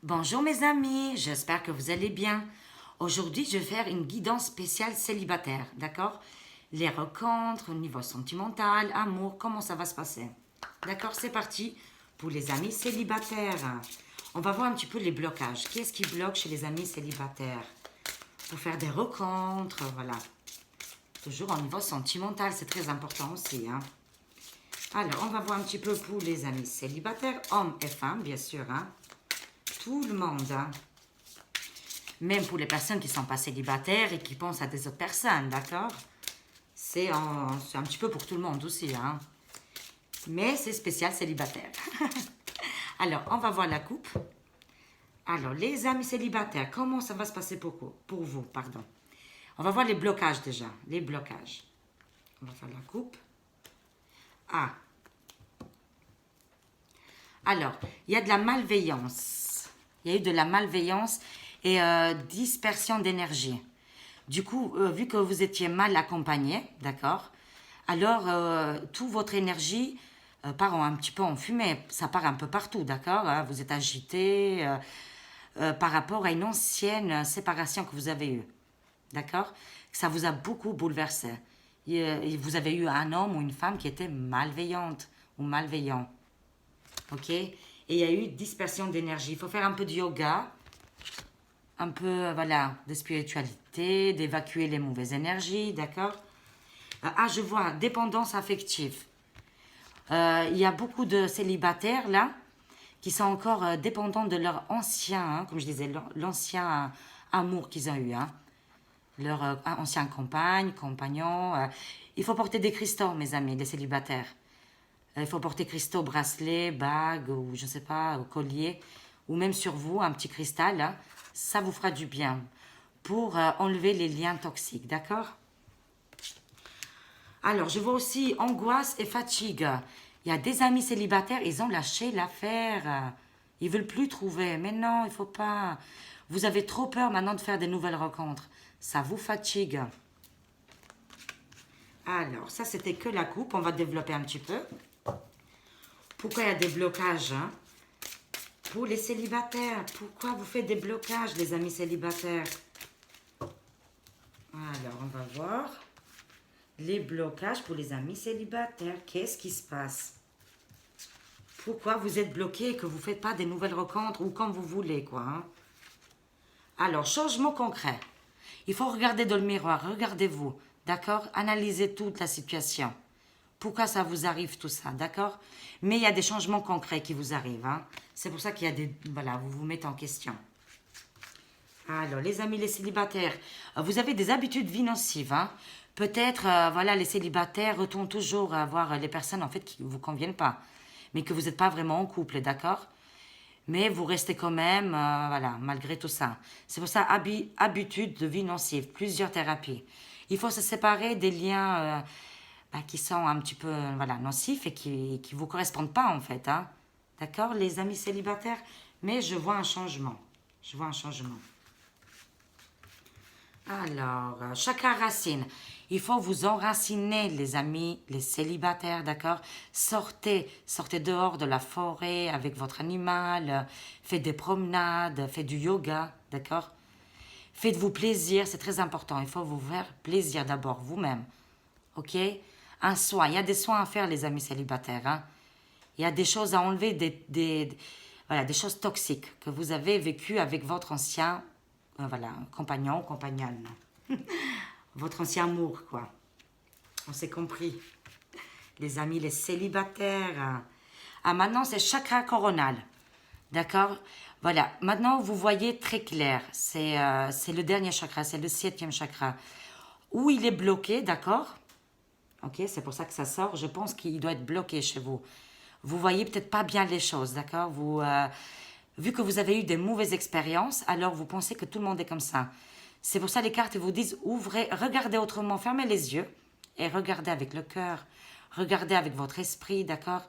Bonjour mes amis, j'espère que vous allez bien. Aujourd'hui, je vais faire une guidance spéciale célibataire, d'accord? Les rencontres, au niveau sentimental, amour, comment ça va se passer? D'accord, c'est parti pour les amis célibataires. On va voir un petit peu les blocages. Qu'est-ce qui bloque chez les amis célibataires? Pour faire des rencontres, voilà. Toujours au niveau sentimental, c'est très important aussi, hein. Alors, on va voir un petit peu pour les amis célibataires, hommes et femmes, bien sûr, hein. Tout le monde, hein. Même pour les personnes qui ne sont pas célibataires et qui pensent à des autres personnes, d'accord? C'est un petit peu pour tout le monde aussi, hein. Mais c'est spécial célibataire. Alors, on va voir la coupe. Alors, les amis célibataires, comment ça va se passer pour vous, pardon. On va voir les blocages déjà, les blocages. On va faire la coupe. Ah. Alors, il y a de la malveillance. Il y a eu de la malveillance et dispersion d'énergie. Du coup, vu que vous étiez mal accompagné, d'accord, alors toute votre énergie part un petit peu en fumée. Ça part un peu partout, d'accord, hein. Vous êtes agité par rapport à une ancienne séparation que vous avez eue, d'accord. Ça vous a beaucoup bouleversé. Et vous avez eu un homme ou une femme qui était malveillante ou malveillant. Ok? Et il y a eu dispersion d'énergie. Il faut faire un peu de yoga, un peu, voilà, de spiritualité, d'évacuer les mauvaises énergies, d'accord? Ah, je vois, dépendance affective. Il y a beaucoup de célibataires, là, qui sont encore dépendants de leur ancien, hein, comme je disais, l'ancien amour qu'ils ont eu, hein. Leur ancien compagnon. Il faut porter des cristaux, mes amis, les célibataires. Il faut porter cristaux, bracelets, bagues, ou je ne sais pas, collier, ou même sur vous, un petit cristal, hein. Ça vous fera du bien pour enlever les liens toxiques, d'accord? Alors, je vois aussi angoisse et fatigue. Il y a des amis célibataires, ils ont lâché l'affaire. Ils veulent plus trouver. Mais non, il faut pas. Vous avez trop peur maintenant de faire des nouvelles rencontres. Ça vous fatigue. Alors, ça, c'était que la coupe. On va développer un petit peu. Pourquoi il y a des blocages, hein? Pour les célibataires, pourquoi vous faites des blocages, les amis célibataires? Alors, on va voir les blocages pour les amis célibataires. Qu'est-ce qui se passe? Pourquoi vous êtes bloqué et que vous ne faites pas des nouvelles rencontres ou comme vous voulez, quoi, hein? Alors, changement concret. Il faut regarder dans le miroir, regardez-vous, d'accord? Analysez toute la situation. Pourquoi ça vous arrive tout ça, d'accord? Mais il y a des changements concrets qui vous arrivent, hein? C'est pour ça qu'il y a des... Voilà, vous vous mettez en question. Alors, les amis, les célibataires, vous avez des habitudes de vie nocives, hein? Peut-être, voilà, les célibataires retournent toujours à voir les personnes, en fait, qui ne vous conviennent pas. Mais que vous n'êtes pas vraiment en couple, d'accord? Mais vous restez quand même, voilà, malgré tout ça. C'est pour ça, habitude de vie nocive, plusieurs thérapies. Il faut se séparer des liens qui sont un petit peu, voilà, nocifs et qui ne vous correspondent pas, en fait, hein. D'accord, les amis célibataires? Mais je vois un changement. Je vois un changement. Alors, chakra racine. Il faut vous enraciner, les amis, les célibataires, d'accord? Sortez dehors de la forêt avec votre animal, faites des promenades, faites du yoga, d'accord? Faites-vous plaisir, c'est très important. Il faut vous faire plaisir d'abord vous-même, ok? Un soin, il y a des soins à faire, les amis célibataires, hein? Il y a des choses à enlever, voilà, des choses toxiques que vous avez vécues avec votre ancien voilà, compagnon ou compagnonne. Votre ancien amour, quoi. On s'est compris. Les amis, les célibataires. Ah, maintenant, c'est chakra coronal. D'accord? Voilà. Maintenant, vous voyez très clair. C'est le dernier chakra, c'est le 7e chakra. Où il est bloqué, d'accord? Ok, c'est pour ça que ça sort. Je pense qu'il doit être bloqué chez vous. Vous voyez peut-être pas bien les choses, d'accord? Vu que vous avez eu des mauvaises expériences, alors vous pensez que tout le monde est comme ça. C'est pour ça que les cartes vous disent ouvrez, regardez autrement, fermez les yeux et regardez avec le cœur, regardez avec votre esprit, d'accord?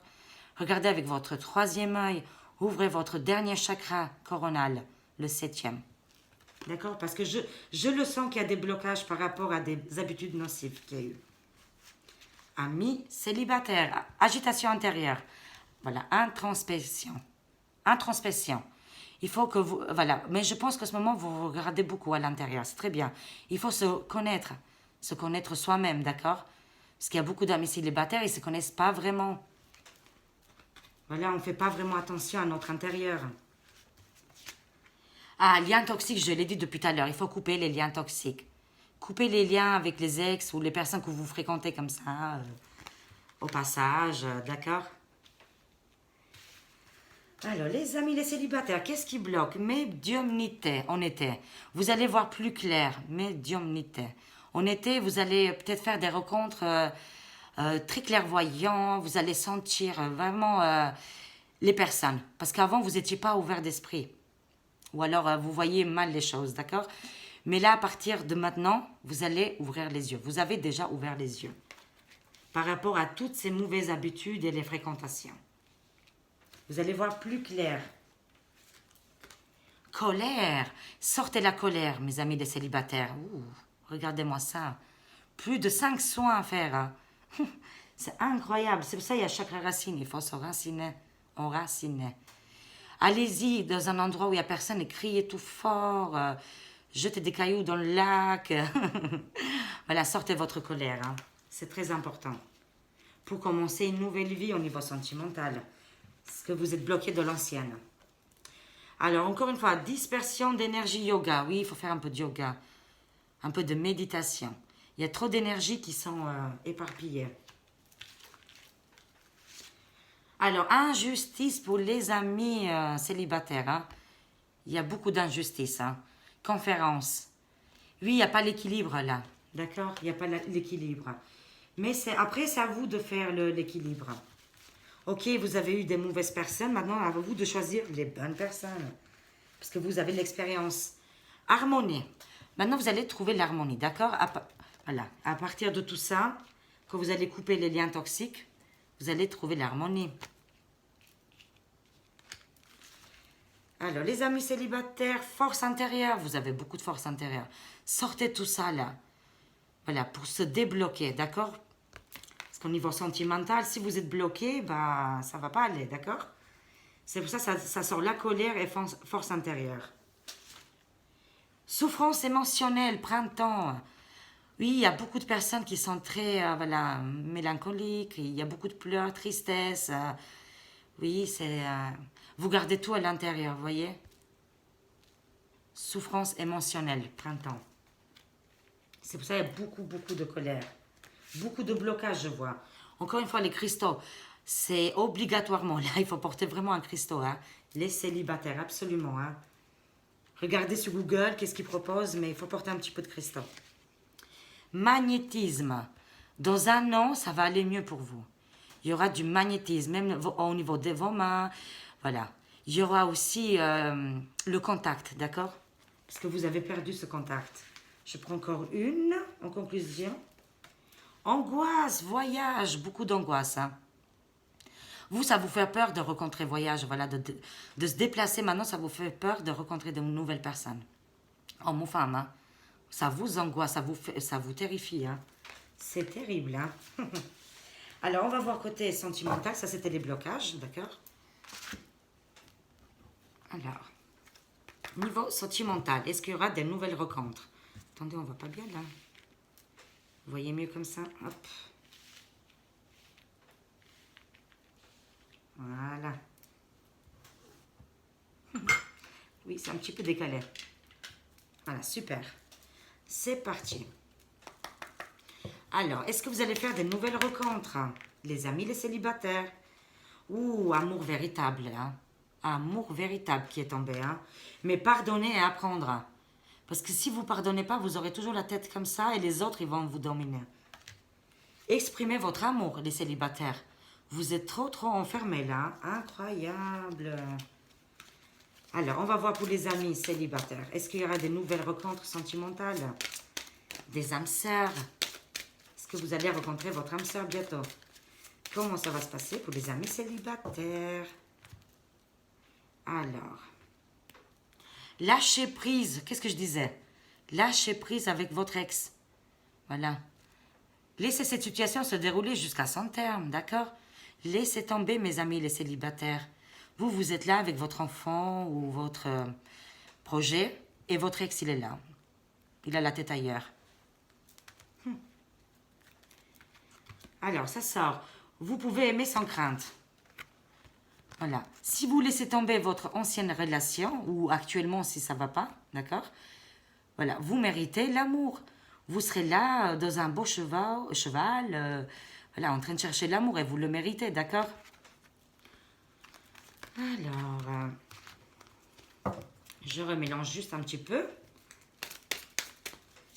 Regardez avec votre 3e œil, ouvrez votre dernier chakra coronal, le 7e. D'accord? Parce que je le sens qu'il y a des blocages par rapport à des habitudes nocives qu'il y a eu. Amis célibataires, agitation intérieure. Voilà, introspection. Introspection. Il faut que vous... Voilà. Mais je pense qu'en ce moment, vous regardez beaucoup à l'intérieur. C'est très bien. Il faut se connaître soi-même, d'accord? Parce qu'il y a beaucoup d'amis célibataires, ils ne se connaissent pas vraiment. Voilà, on ne fait pas vraiment attention à notre intérieur. Ah, liens toxiques, je l'ai dit depuis tout à l'heure. Il faut couper les liens toxiques. Couper les liens avec les ex ou les personnes que vous fréquentez comme ça, au passage, d'accord? Alors, les amis, les célibataires, qu'est-ce qui bloque? Médiumnité, en été. Vous allez voir plus clair, médiumnité. En été, vous allez peut-être faire des rencontres très clairvoyantes, vous allez sentir vraiment les personnes. Parce qu'avant, vous n'étiez pas ouvert d'esprit. Ou alors, vous voyez mal les choses, d'accord? Mais là, à partir de maintenant, vous allez ouvrir les yeux. Vous avez déjà ouvert les yeux. Par rapport à toutes ces mauvaises habitudes et les fréquentations. Vous allez voir plus clair. Colère. Sortez la colère, mes amis des célibataires. Ouh, regardez-moi ça. Plus de 5 soins à faire. Hein. C'est incroyable. C'est pour ça qu'il y a chaque racine. Il faut se raciner. Enraciner. Allez-y dans un endroit où il n'y a personne et criez tout fort. Jetez des cailloux dans le lac. Voilà, sortez votre colère. Hein. C'est très important. Pour commencer une nouvelle vie au niveau sentimental. Parce que vous êtes bloqué de l'ancienne. Alors, encore une fois, dispersion d'énergie yoga. Oui, il faut faire un peu de yoga. Un peu de méditation. Il y a trop d'énergie qui sont éparpillées. Alors, injustice pour les amis célibataires. Hein. Il y a beaucoup d'injustice. Hein. Conférence. Oui, il n'y a pas l'équilibre là. D'accord? Il n'y a pas l'équilibre. Mais après, c'est à vous de faire l'équilibre. Ok, vous avez eu des mauvaises personnes. Maintenant, à vous de choisir les bonnes personnes. Parce que vous avez l'expérience. Harmonie. Maintenant, vous allez trouver l'harmonie. D'accord? Voilà. À partir de tout ça, quand vous allez couper les liens toxiques, vous allez trouver l'harmonie. Alors, les amis célibataires, force intérieure. Vous avez beaucoup de force intérieure. Sortez tout ça là. Voilà, pour se débloquer. D'accord? Parce qu'au niveau sentimental, si vous êtes bloqué, bah, ça ne va pas aller, d'accord? C'est pour ça que ça sort la colère et force intérieure. Souffrance émotionnelle, printemps. Oui, il y a beaucoup de personnes qui sont très voilà, mélancoliques. Il y a beaucoup de pleurs, tristesse. Oui, c'est... vous gardez tout à l'intérieur, vous voyez? Souffrance émotionnelle, printemps. C'est pour ça qu'il y a beaucoup, beaucoup de colère. Beaucoup de blocage, je vois. Encore une fois, les cristaux, c'est obligatoirement, là, il faut porter vraiment un cristaux. Hein. Les célibataires, absolument. Hein. Regardez sur Google, qu'est-ce qu'ils proposent, mais il faut porter un petit peu de cristaux. Magnétisme. Dans un an, ça va aller mieux pour vous. Il y aura du magnétisme, même au niveau de vos mains. Voilà. Il y aura aussi le contact, d'accord? Parce que vous avez perdu ce contact. Je prends encore une, en conclusion. Angoisse, voyage, beaucoup d'angoisse. Hein. Vous, ça vous fait peur de rencontrer voyage, voilà, de se déplacer. Maintenant, ça vous fait peur de rencontrer de nouvelles personnes. Homme ou femme, hein. Ça vous angoisse, ça vous terrifie. Hein. C'est terrible. Hein. Alors, on va voir côté sentimental. Ça, c'était les blocages, d'accord? Alors, niveau sentimental, est-ce qu'il y aura des nouvelles rencontres? Attendez, on ne voit pas bien là. Vous voyez mieux comme ça? Hop. Voilà. Oui, c'est un petit peu décalé. Voilà, super. C'est parti. Alors, est-ce que vous allez faire des nouvelles rencontres? Les amis, les célibataires. Ouh, amour véritable. Hein? Amour véritable qui est tombé. Hein? Mais pardonner et apprendre. Parce que si vous ne pardonnez pas, vous aurez toujours la tête comme ça et les autres, ils vont vous dominer. Exprimez votre amour, les célibataires. Vous êtes trop enfermés là. Incroyable. Alors, on va voir pour les amis célibataires. Est-ce qu'il y aura des nouvelles rencontres sentimentales? Des âmes sœurs? Est-ce que vous allez rencontrer votre âme sœur bientôt? Comment ça va se passer pour les amis célibataires? Alors, lâchez prise. Qu'est-ce que je disais? Lâchez prise avec votre ex. Voilà. Laissez cette situation se dérouler jusqu'à son terme, d'accord? Laissez tomber, mes amis les célibataires. Vous, vous êtes là avec votre enfant ou votre projet et votre ex, il est là. Il a la tête ailleurs. Alors, ça sort. Vous pouvez aimer sans crainte. Voilà. Si vous laissez tomber votre ancienne relation, ou actuellement si ça ne va pas, d'accord? Voilà, vous méritez l'amour. Vous serez là dans un beau cheval, voilà, en train de chercher l'amour et vous le méritez, d'accord? Alors, je remélange juste un petit peu.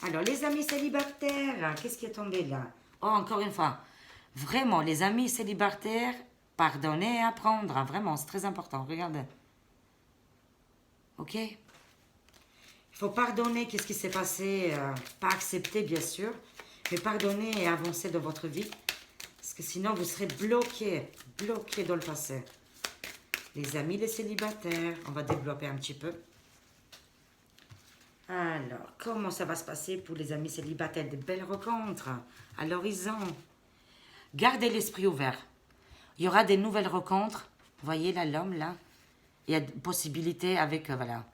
Alors, les amis célibataires, qu'est-ce qui est tombé là? Oh, encore une fois, vraiment, les amis célibataires, pardonner et apprendre, hein, vraiment, c'est très important, regardez. Ok? Il faut pardonner qu'est-ce qui s'est passé, pas accepter bien sûr, mais pardonner et avancer dans votre vie, parce que sinon vous serez bloqué dans le passé. Les amis, les célibataires, on va développer un petit peu. Alors, comment ça va se passer pour les amis célibataires? Des belles rencontres à l'horizon. Gardez l'esprit ouvert. Il y aura des nouvelles rencontres. Vous voyez là, l'homme, là? Il y a des possibilités avec, voilà.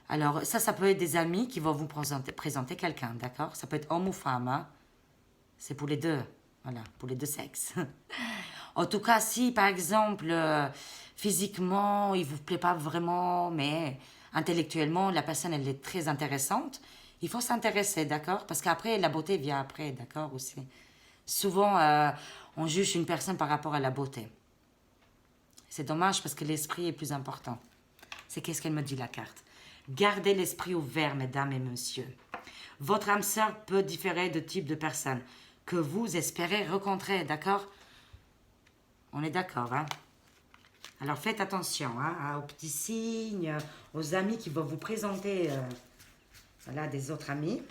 Alors, ça peut être des amis qui vont vous présenter quelqu'un, d'accord? Ça peut être homme ou femme, hein? C'est pour les deux, voilà, pour les deux sexes. En tout cas, si, par exemple, physiquement, il ne vous plaît pas vraiment, mais intellectuellement, la personne, elle est très intéressante, il faut s'intéresser, d'accord? Parce qu'après, la beauté vient après, d'accord, aussi. Souvent, on juge une personne par rapport à la beauté. C'est dommage parce que l'esprit est plus important. C'est qu'est-ce qu'elle me dit, la carte. Gardez l'esprit ouvert, mesdames et messieurs. Votre âme sœur peut différer de type de personne que vous espérez rencontrer, d'accord? On est d'accord, hein? Alors faites attention hein, aux petits signes, aux amis qui vont vous présenter voilà, des autres amis.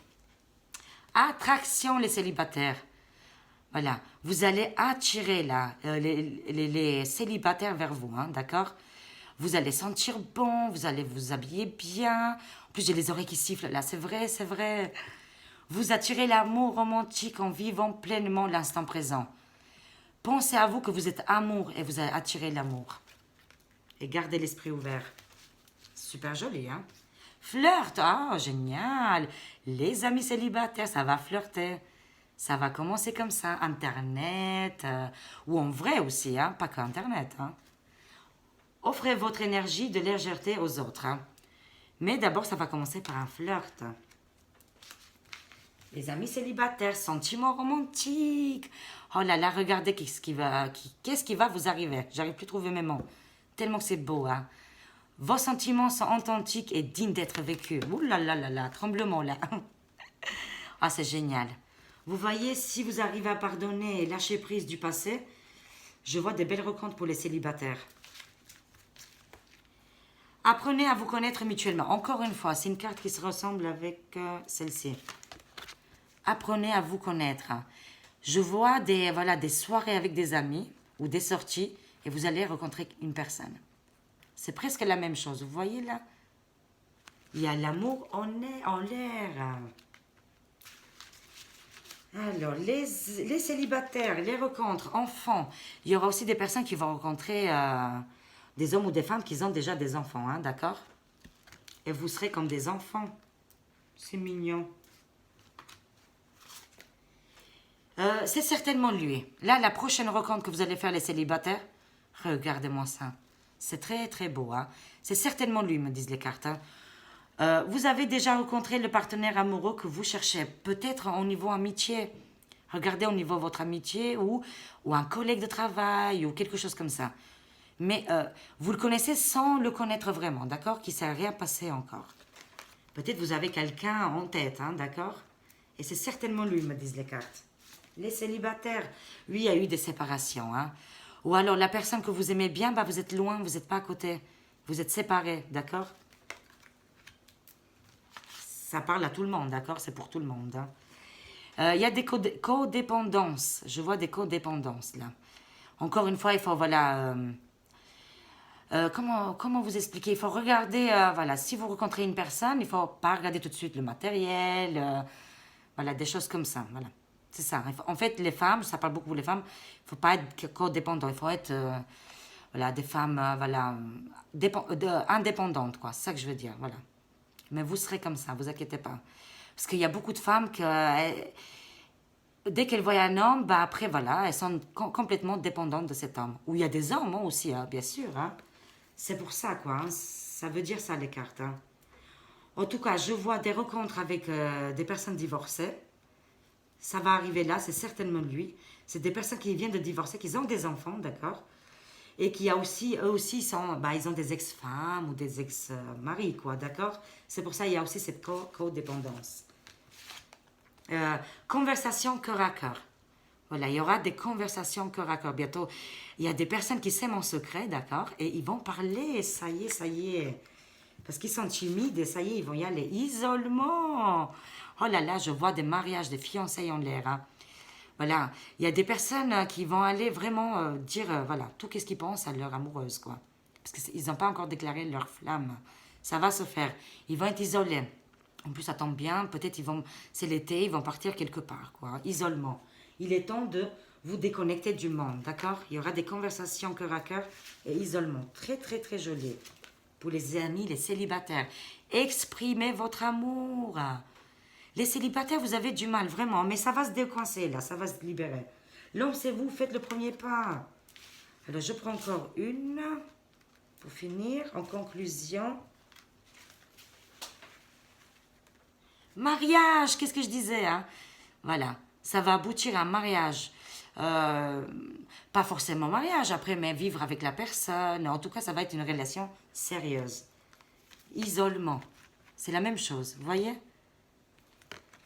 Attraction, les célibataires. Voilà, vous allez attirer là, les célibataires vers vous, hein, d'accord? Vous allez sentir bon, vous allez vous habiller bien. En plus, j'ai les oreilles qui sifflent là, c'est vrai, c'est vrai. Vous attirez l'amour romantique en vivant pleinement l'instant présent. Pensez à vous que vous êtes amour et vous allez attirer l'amour. Et gardez l'esprit ouvert. Super joli, hein? Flirt, oh, génial. Les amis célibataires, ça va flirter. Ça va commencer comme ça, Internet, ou en vrai aussi, hein? Pas qu'Internet, hein? Offrez votre énergie de légèreté aux autres, hein? Mais d'abord, ça va commencer par un flirt. Les amis célibataires, sentiments romantiques. Oh là là, regardez qu'est-ce qui va vous arriver. J'arrive plus à trouver mes mots. Tellement que c'est beau, hein. Vos sentiments sont authentiques et dignes d'être vécus. Ouh là là là là, tremblement là. Ah, c'est génial. Vous voyez, si vous arrivez à pardonner et lâcher prise du passé, je vois des belles rencontres pour les célibataires. Apprenez à vous connaître mutuellement. Encore une fois, c'est une carte qui se ressemble avec celle-ci. Apprenez à vous connaître. Je vois des soirées avec des amis ou des sorties et vous allez rencontrer une personne. C'est presque la même chose. Vous voyez là? Il y a l'amour en l'air. Alors, les célibataires, les rencontres, enfants. Il y aura aussi des personnes qui vont rencontrer des hommes ou des femmes qui ont déjà des enfants, hein, d'accord? Et vous serez comme des enfants. C'est mignon. C'est certainement lui. Là, la prochaine rencontre que vous allez faire, les célibataires, regardez-moi ça. C'est très, très beau. Hein? C'est certainement lui, me disent les cartes. Hein? Vous avez déjà rencontré le partenaire amoureux que vous cherchez. Peut-être au niveau amitié. Regardez au niveau de votre amitié ou un collègue de travail ou quelque chose comme ça. Mais vous le connaissez sans le connaître vraiment, d'accord? Qui ne s'est rien passé encore. Peut-être vous avez quelqu'un en tête, hein, d'accord? Et c'est certainement lui, me disent les cartes. Les célibataires, lui, il y a eu des séparations. Hein? Ou alors, la personne que vous aimez bien, bah, vous êtes loin, vous n'êtes pas à côté. Vous êtes séparés, d'accord? Ça parle à tout le monde, d'accord? C'est pour tout le monde. Hein? Il y a des codépendances. Je vois des codépendances, là. Encore une fois, il faut, voilà... comment vous expliquer? Il faut regarder, voilà, si vous rencontrez une personne, il ne faut pas regarder tout de suite le matériel, voilà, des choses comme ça, voilà. C'est ça. En fait, les femmes, ça parle beaucoup pour les femmes, il ne faut pas être codépendant, il faut être voilà, des femmes, voilà, indépendantes, quoi. C'est ça que je veux dire, voilà. Mais vous serez comme ça, vous inquiétez pas. Parce qu'il y a beaucoup de femmes que, dès qu'elles voient un homme, bah après, voilà, elles sont complètement dépendantes de cet homme. Ou il y a des hommes hein, aussi, hein, bien sûr. Hein. C'est pour ça, quoi. Hein. Ça veut dire ça, les cartes. Hein. En tout cas, je vois des rencontres avec des personnes divorcées. Ça va arriver là, c'est certainement lui. C'est des personnes qui viennent de divorcer, qui ont des enfants, d'accord? Et qui a aussi, eux aussi, ils ont des ex-femmes ou des ex-maris, quoi, d'accord? C'est pour ça qu'il y a aussi cette codépendance. Conversation cœur à cœur. Voilà, il y aura des conversations cœur à cœur. Bientôt, il y a des personnes qui s'aiment en secret, d'accord? Et ils vont parler, ça y est, ça y est. Parce qu'ils sont timides et ça y est, ils vont y aller. Isolement. Oh là là, je vois des mariages, des fiançailles en l'air. Hein. Voilà, il y a des personnes qui vont aller vraiment dire, voilà, tout ce qu'ils pensent à leur amoureuse, quoi. Parce qu'ils n'ont pas encore déclaré leur flamme. Ça va se faire. Ils vont être isolés. En plus, ça tombe bien, peut-être c'est l'été, ils vont partir quelque part, quoi. Isolement. Il est temps de vous déconnecter du monde, d'accord? Il y aura des conversations cœur à cœur et isolement. Très, très, très joli. Pour les amis, les célibataires. Exprimez votre amour. Les célibataires, vous avez du mal, vraiment, mais ça va se décoincer, là, ça va se libérer. Lancez-vous, faites le premier pas. Alors, je prends encore une, pour finir, en conclusion. Mariage, qu'est-ce que je disais, hein? Voilà, ça va aboutir à un mariage. Pas forcément mariage après, mais vivre avec la personne. En tout cas, ça va être une relation sérieuse. Isolement, c'est la même chose, vous voyez?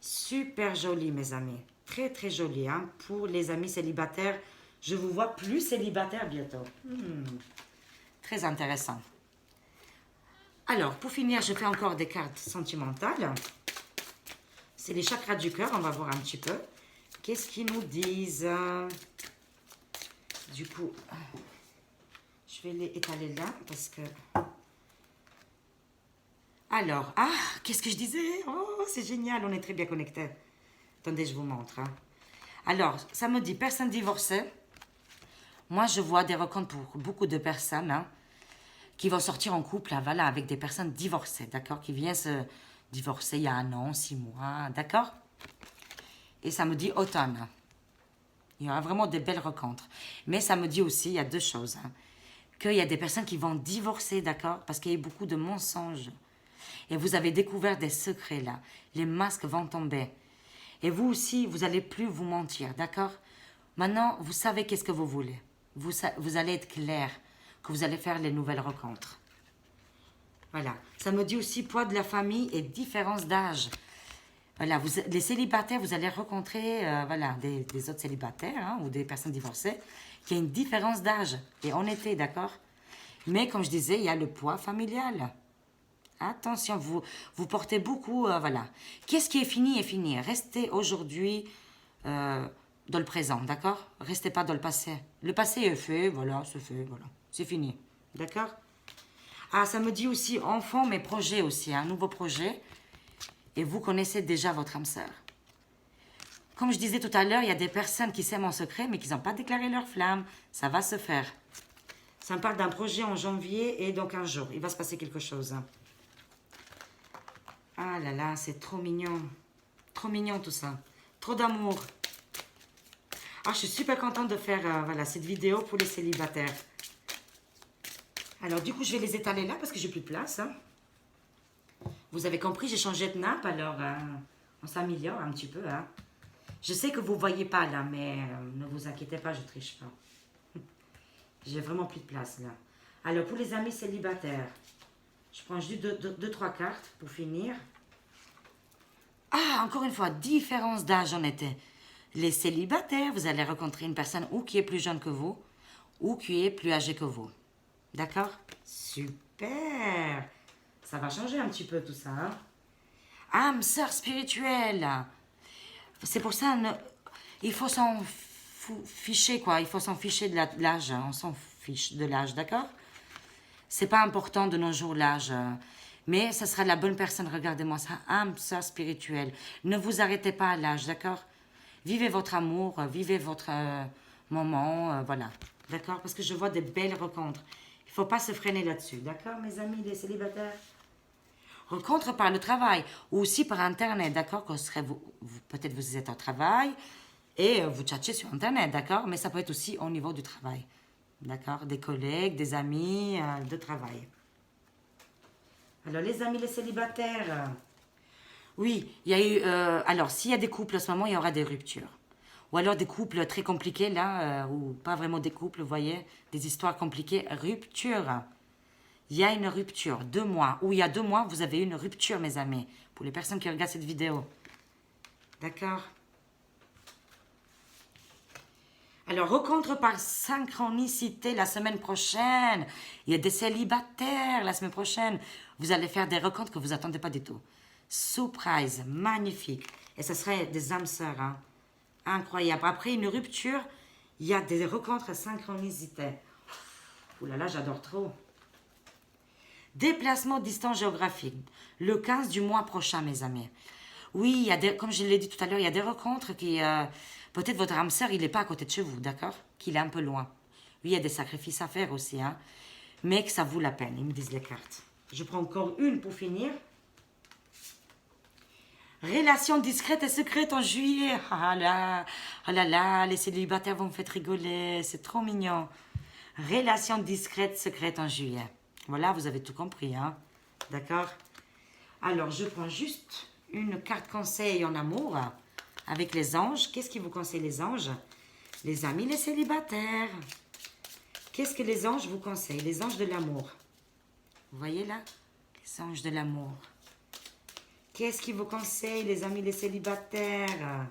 Super joli, mes amis. Très, très joli. Hein? Pour les amis célibataires, je vous vois plus célibataire bientôt. Très intéressant. Alors, pour finir, je fais encore des cartes sentimentales. C'est les chakras du cœur. On va voir un petit peu. Qu'est-ce qu'ils nous disent? Du coup, je vais les étaler là parce que... Alors, qu'est-ce que je disais? Oh, c'est génial, on est très bien connectés. Attendez, je vous montre. Hein. Alors, ça me dit personne divorcée. Moi, je vois des rencontres pour beaucoup de personnes hein, qui vont sortir en couple voilà, avec des personnes divorcées, d'accord? Qui viennent se divorcer il y a 1 an, 6 mois, d'accord? Et ça me dit automne. Il y aura vraiment des belles rencontres. Mais ça me dit aussi, il y a 2 choses. Hein, qu'il y a des personnes qui vont divorcer, d'accord? Parce qu'il y a eu beaucoup de mensonges. Et vous avez découvert des secrets là. Les masques vont tomber. Et vous aussi, vous n'allez plus vous mentir, d'accord? Maintenant, vous savez qu'est-ce que vous voulez. Vous allez être clair que vous allez faire les nouvelles rencontres. Voilà. Ça me dit aussi poids de la famille et différence d'âge. Voilà, les célibataires, vous allez rencontrer voilà, des autres célibataires hein, ou des personnes divorcées qui ont une différence d'âge. Et en été, d'accord? Mais comme je disais, il y a le poids familial. Attention, vous portez beaucoup, voilà. Qu'est-ce qui est fini est fini. Restez aujourd'hui dans le présent, d'accord? Restez pas dans le passé. Le passé est fait, voilà, c'est fait, voilà. C'est fini, d'accord? Ah, ça me dit aussi enfant, mais projet aussi, un nouveau projet. Et vous connaissez déjà votre âme sœur. Comme je disais tout à l'heure, il y a des personnes qui s'aiment en secret, mais qui n'ont pas déclaré leur flamme. Ça va se faire. Ça me parle d'un projet en janvier et donc un jour. Il va se passer quelque chose. Ah là là, c'est trop mignon. Trop mignon tout ça. Trop d'amour. Ah, je suis super contente de faire voilà, cette vidéo pour les célibataires. Alors du coup, je vais les étaler là parce que j'ai plus de place. Hein. Vous avez compris, j'ai changé de nappe, alors on s'améliore un petit peu. Hein. Je sais que vous ne voyez pas là, mais ne vous inquiétez pas, je ne triche pas. J'ai vraiment plus de place là. Alors pour les amis célibataires, je prends juste 2-3 cartes pour finir. Ah, encore une fois, différence d'âge en été. Les célibataires, vous allez rencontrer une personne ou qui est plus jeune que vous, ou qui est plus âgée que vous. D'accord? Super! Ça va changer un petit peu tout ça. Hein? Âme sœur spirituelle. C'est pour ça, il faut s'en ficher, quoi. Il faut s'en ficher de l'âge. On s'en fiche de l'âge, d'accord? C'est pas important de nos jours, l'âge. Mais ça sera la bonne personne. Regardez-moi ça. Âme sœur spirituelle. Ne vous arrêtez pas à l'âge, d'accord? Vivez votre amour, vivez votre moment, voilà. D'accord? Parce que je vois de belles rencontres. Il ne faut pas se freiner là-dessus. D'accord, mes amis, les célibataires? Rencontre par le travail ou aussi par Internet, d'accord? Peut-être vous êtes au travail et vous tchatchez sur Internet, d'accord? Mais ça peut être aussi au niveau du travail, d'accord? Des collègues, des amis de travail. Alors, les amis, les célibataires, oui, il y a eu. Alors, s'il y a des couples en ce moment, il y aura des ruptures. Ou alors des couples très compliqués, là, ou pas vraiment des couples, vous voyez, des histoires compliquées, rupture. Il y a une rupture, 2 mois, ou il y a 2 mois, vous avez une rupture, mes amis, pour les personnes qui regardent cette vidéo. D'accord? Alors, rencontre par synchronicité la semaine prochaine. Il y a des célibataires la semaine prochaine. Vous allez faire des rencontres que vous attendez pas du tout. Surprise, magnifique. Et ce serait des âmes sœurs, hein. Incroyable. Après une rupture, il y a des rencontres à synchronicité. Ouh là là, j'adore trop. Déplacement distance géographique. Le 15 du mois prochain, mes amis. Oui, il y a comme je l'ai dit tout à l'heure, il y a des rencontres qui... peut-être votre âme sœur, il n'est pas à côté de chez vous, d'accord? Qu'il est un peu loin. Oui, il y a des sacrifices à faire aussi, hein. Mais que ça vaut la peine, ils me disent les cartes. Je prends encore une pour finir. Relation discrète et secrète en juillet. Ah là là, les célibataires vont me faire rigoler, c'est trop mignon. Relation discrète, secrète en juillet. Voilà, vous avez tout compris, hein. D'accord? Alors, je prends juste une carte conseil en amour avec les anges. Qu'est-ce qui vous conseille les anges? Les amis, les célibataires. Qu'est-ce que les anges vous conseillent? Les anges de l'amour. Vous voyez là? Les anges de l'amour. Qu'est-ce qui vous conseille, les amis, les célibataires?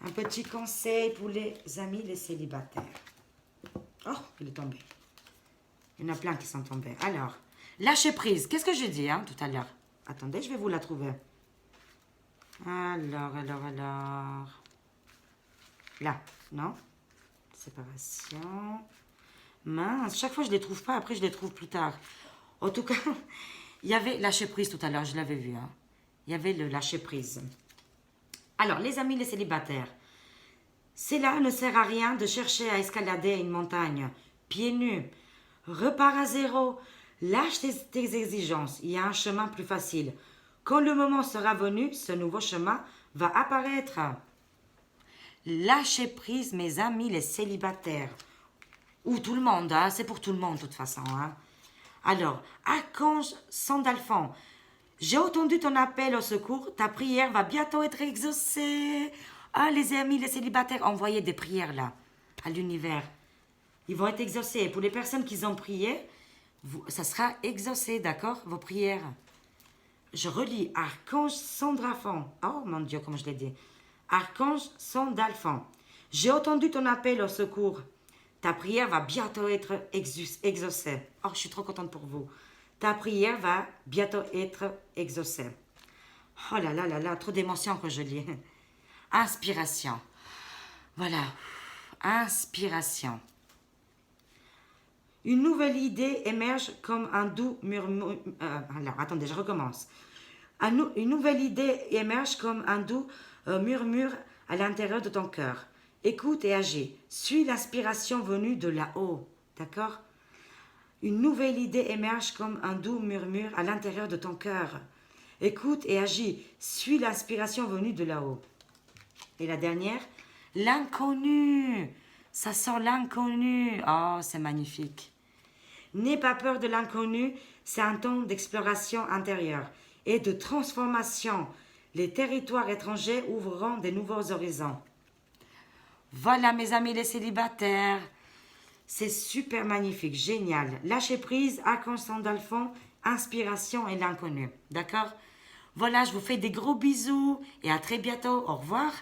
Un petit conseil pour les amis, les célibataires. Oh, il est tombé. Il y en a plein qui sont tombés. Alors, lâcher prise. Qu'est-ce que j'ai dit hein, tout à l'heure? Attendez, je vais vous la trouver. Alors. Là, non? Séparation. Mince, chaque fois je ne les trouve pas, après je les trouve plus tard. En tout cas, il y avait lâcher prise tout à l'heure, je l'avais vu. Hein. Il y avait le lâcher prise. Alors, les amis, les célibataires. Cela ne sert à rien de chercher à escalader une montagne, pieds nus. Repars à zéro. Lâche tes exigences. Il y a un chemin plus facile. Quand le moment sera venu, ce nouveau chemin va apparaître. Lâchez prise, mes amis, les célibataires. Ou tout le monde, hein, c'est pour tout le monde de toute façon. Hein. Alors, Archange Sandalphon, j'ai entendu ton appel au secours, ta prière va bientôt être exaucée. Ah, les amis, les célibataires, envoyez des prières là, à l'univers. Ils vont être exaucés. Pour les personnes qui ont prié, ça sera exaucé, d'accord, vos prières. Je relis Archange Sandalphon. Oh mon Dieu, comme je l'ai dit. Archange Sandalphon. J'ai entendu ton appel au secours. Ta prière va bientôt être exaucée. Oh, je suis trop contente pour vous. Ta prière va bientôt être exaucée. Oh là là là là, trop d'émotions quand je lis. Inspiration. Voilà. Inspiration. Une nouvelle idée émerge comme un doux murmure. Alors, attendez, je recommence. Une nouvelle idée émerge comme un doux murmure à l'intérieur de ton cœur. Écoute et agis. Suis l'inspiration venue de là-haut. D'accord? Une nouvelle idée émerge comme un doux murmure à l'intérieur de ton cœur. Écoute et agis. Suis l'inspiration venue de là-haut. Et la dernière, l'inconnu. Ça sent l'inconnu. Oh, c'est magnifique. N'aie pas peur de l'inconnu. C'est un temps d'exploration intérieure et de transformation. Les territoires étrangers ouvriront de nouveaux horizons. Voilà mes amis les célibataires. C'est super magnifique, génial. Lâcher prise, Archange Sandalphon, inspiration et l'inconnu. D'accord? Voilà, je vous fais des gros bisous et à très bientôt. Au revoir.